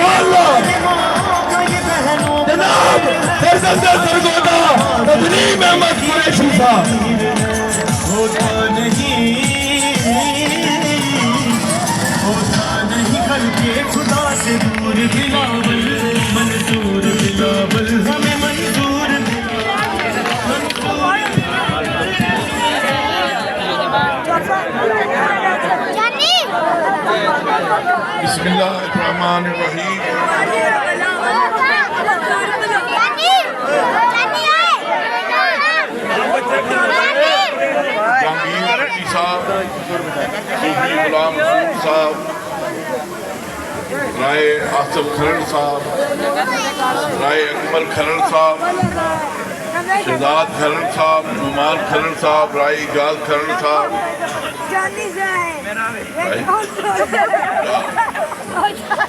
इंशाअल्लाह जनाब फरजंद सरगोदा तजनीम अहमद कुरैशी साहब। होता नहीं घर के खुदा से दूर बिलावल मंजूर बिलावल हमें मंजूर बिस्मिल्लाहिर्रहमानिर्रहीम। जहांगीर रफी साहब, सूफी गुलाम रसूल साहब, राय आसिफ खरड़ साहब, राय अकमल खरड़ साहब, शहजाद खरड़ साहब, नुमान खरड़ साहब, राय इजाज खरड़ साहब,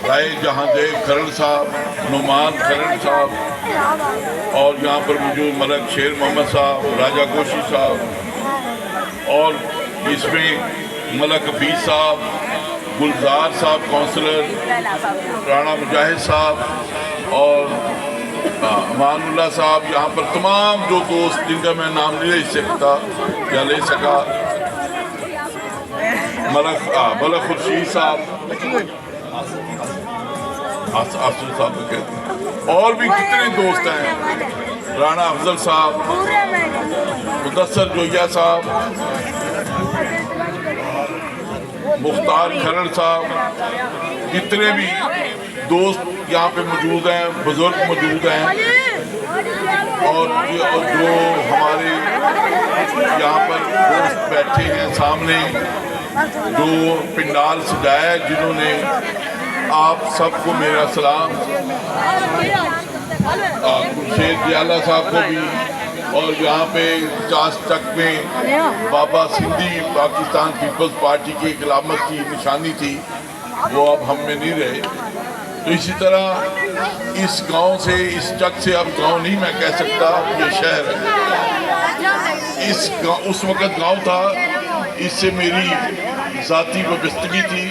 राय जहांदेव खरड़ साहब, नुमान खरड़ साहब, और यहाँ पर मौजूद मलक शेर मोहम्मद साहब, राजा गोशी साहब, और इसमें मलक हफीज साहब, गुलजार साहब काउंसलर, राणा मुजाहिद साहब और अमानुल्लाह साहब, यहाँ पर तमाम जो दोस्त जिनका मैं नाम नहीं ले सकता या ले सका, मलक खुर्शीद साहब, आसिफ साहब को कहते हैं, और भी कितने दोस्त हैं, राणा अफजल साहब, मुदस्सर जोया साहब, मुख्तार खरड़ साहब, जितने भी दोस्त यहाँ पे मौजूद हैं, बुजुर्ग मौजूद हैं, और जो हमारे यहाँ पर दोस्त बैठे हैं सामने, जो पिंडाल सजाया है, जिन्होंने, आप सबको मेरा सलाम। खुर्शीद जियाला साहब को भी, और यहाँ पे चास तक में बाबा सिंधी पाकिस्तान पीपल्स पार्टी की एक अलामत की निशानी थी, वो अब हम में नहीं रहे। तो इसी तरह इस गांव से, इस चक से, अब गांव नहीं मैं कह सकता, ये शहर है। उस वक़्त गांव था, इससे मेरी ज़ाती वाबस्तगी थी।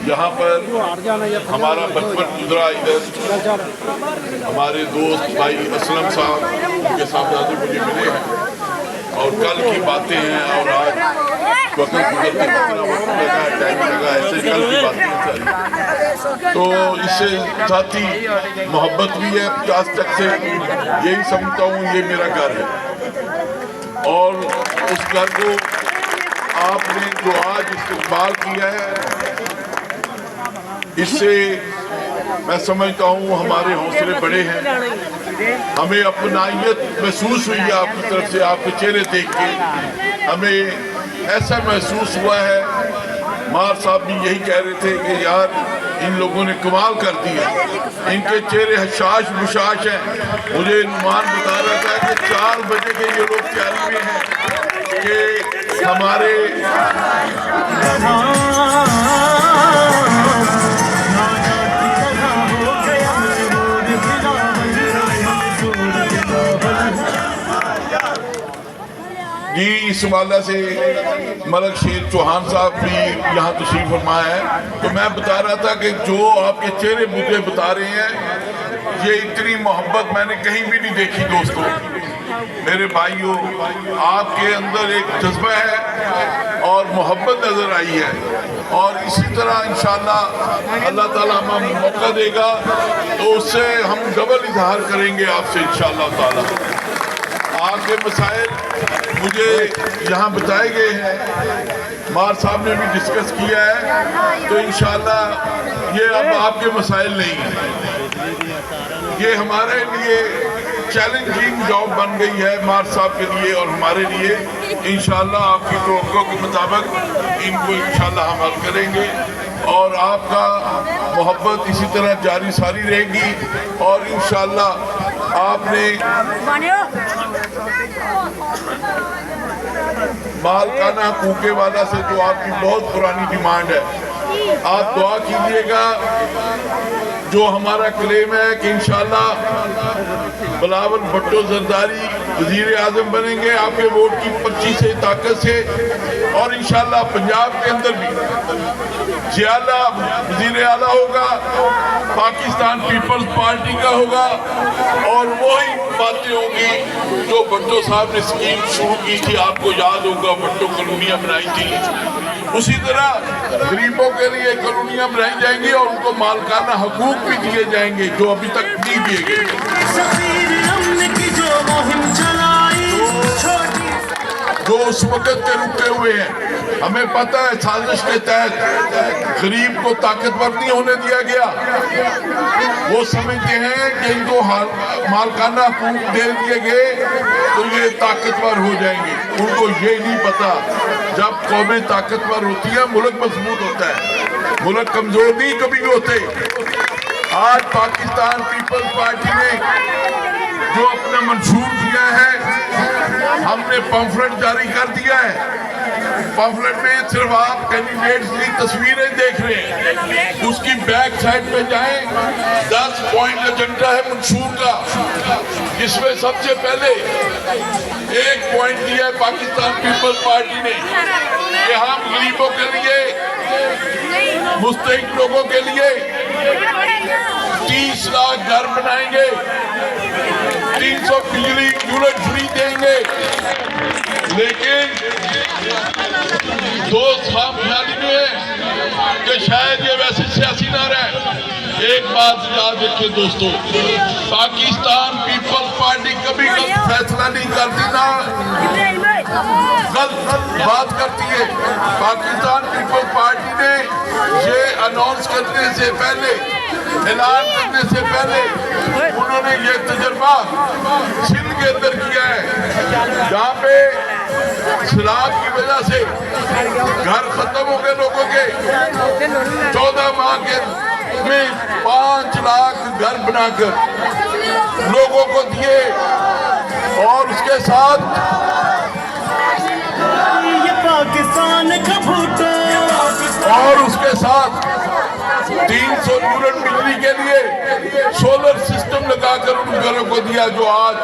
यहाँ पर हमारा बचपन गुजरा, इधर हमारे दोस्त भाई असलम साहब, उनके साहबजादे मुझे मिले हैं, और कल की बातें हैं, और आज वक्त गुजरते कितना वक्त लगा, टाइम लगा, ऐसे कल की बातें हैं सारी। तो इससे साथ ही मोहब्बत भी है 50 तक से, यही समझता हूँ ये मेरा घर है, और उस घर को आपने जो आज इस्तेमाल किया है, इससे मैं समझता हूँ हमारे हौसले बड़े हैं। हमें अपनाइयत महसूस हुई है आपकी तरफ से, आपके चेहरे देख के हमें ऐसा महसूस हुआ है। मार साहब भी यही कह रहे थे कि यार इन लोगों ने कमाल कर दिया, इनके चेहरे हशाश मुशाश हैं। मुझे नुमान बता रहा था कि 4 बजे के ये लोग तैयारी में हैं कि हमारे जी, इस वाला से मलक शेर चौहान साहब भी यहाँ तशरीफ फरमा है। तो मैं बता रहा था कि जो आपके चेहरे मुझे बता रहे हैं, ये इतनी मोहब्बत मैंने कहीं भी नहीं देखी। दोस्तों, मेरे भाइयों, आपके अंदर एक जज्बा है और मोहब्बत नजर आई है, और इसी तरह इंशाअल्लाह अल्लाह ताला हमें मौका देगा तो उससे हम डबल इजहार करेंगे आपसे इंशाअल्लाह ताला। आपके मसाइल मुझे यहाँ बताए गए हैं, मार साहब ने भी डिस्कस किया है, तो इंशाअल्लाह ये अब आपके मसाइल नहीं हैं, ये हमारे लिए चैलेंजिंग जॉब बन गई है मार साहब के लिए और हमारे लिए। इंशाअल्लाह आपकी तवक्को के मुताबिक इनको इंशाअल्लाह हम हल करेंगे, और आपका मोहब्बत इसी तरह जारी सारी रहेगी, और इंशाअल्लाह आपने मालकाना कूके वाला से जो आपकी बहुत पुरानी डिमांड है, आप दुआ कीजिएगा। जो हमारा क्लेम है कि इंशाअल्लाह बिलावल भुट्टो जरदारी वजीर आजम बनेंगे आपके वोट की 25 से ताकत से, और इंशाअल्लाह पंजाब के अंदर भी जियाला वजीर आला होगा, पाकिस्तान पीपल्स पार्टी का होगा और वही बातें होंगी जो भट्टो साहब ने स्कीम शुरू की थी, आपको याद होगा, भट्टो कॉलोनियां बनाई थी। उसी तरह गरीबों के लिए कॉलोनियां बनाई जाएंगी और उनको मालकाना हकूक भी दिए जाएंगे जो अभी तक नहीं दिए गए। सफीर अमन की जो मुहिम चलाई, जो उस वक्त के रुके हुए हैं, हमें पता है साजिश के तहत गरीब को ताकतवर नहीं होने दिया गया। वो समझते हैं कि इनको मालकाना हकूक दे दिए गए तो ये ताकतवर हो जाएंगे। उनको ये नहीं पता जब कौमें ताकतवर होती है मुल्क मजबूत होता है, मुल्क कमजोर नहीं कभी भी होते। आज पाकिस्तान पीपल्स पार्टी ने जो अपना मंशूर किया है, हमने पंफलेट जारी कर दिया है। पंफलेट में सिर्फ आप कैंडिडेट्स की तस्वीरें देख रहे हैं, उसकी बैक साइड पे जाएं, 10 पॉइंट एजेंडा है मंशूर का, जिसमें सबसे पहले एक पॉइंट दिया है पाकिस्तान पीपल्स पार्टी ने कि हम गरीबों के लिए, मुस्तहिक लोगों के लिए 30 लाख घर बनाएंगे, 300 बिजली यूनिट फ्री देंगे। लेकिन दोस्त खाम ख्याली में है कि शायद ये वैसे सियासी ना रहे। एक बात याद रखिए दोस्तों, पाकिस्तान पीपल्स पार्टी कभी गलत फैसला नहीं करती, ना गलत बात करती है। पाकिस्तान पीपल्स पार्टी ने ये अनाउंस करने से पहले, ऐलान करने से पहले, उन्होंने ये तजर्बा सिंध के अंदर किया है, जहाँ पे सैलाब की वजह से घर खत्म हो गए लोगों के। 14 माह के में 5 लाख घर बनाकर लोगों को दिए और उसके साथ ये पाकिस्तान का भूटा, और उसके साथ 300 यूनिट बिजली के लिए सोलर सिस्टम लगाकर उन घरों को दिया जो आज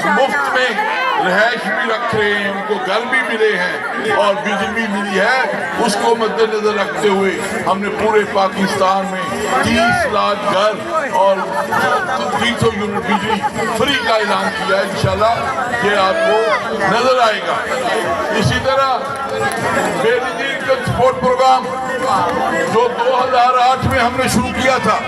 मुफ्त में रहائश भी रख रहे हैं, उनको घर भी मिले हैं और बिजली मिली है। उसको मद्देनजर रखते हुए हमने पूरे पाकिस्तान में 30 लाख घर और 300 यूनिट बिजली फ्री का ऐलान किया है। इंशाल्लाह ये आपको नजर आएगा। इसी तरह बेनजीर का सपोर्ट प्रोग्राम जो 2008 में हमने शुरू किया था,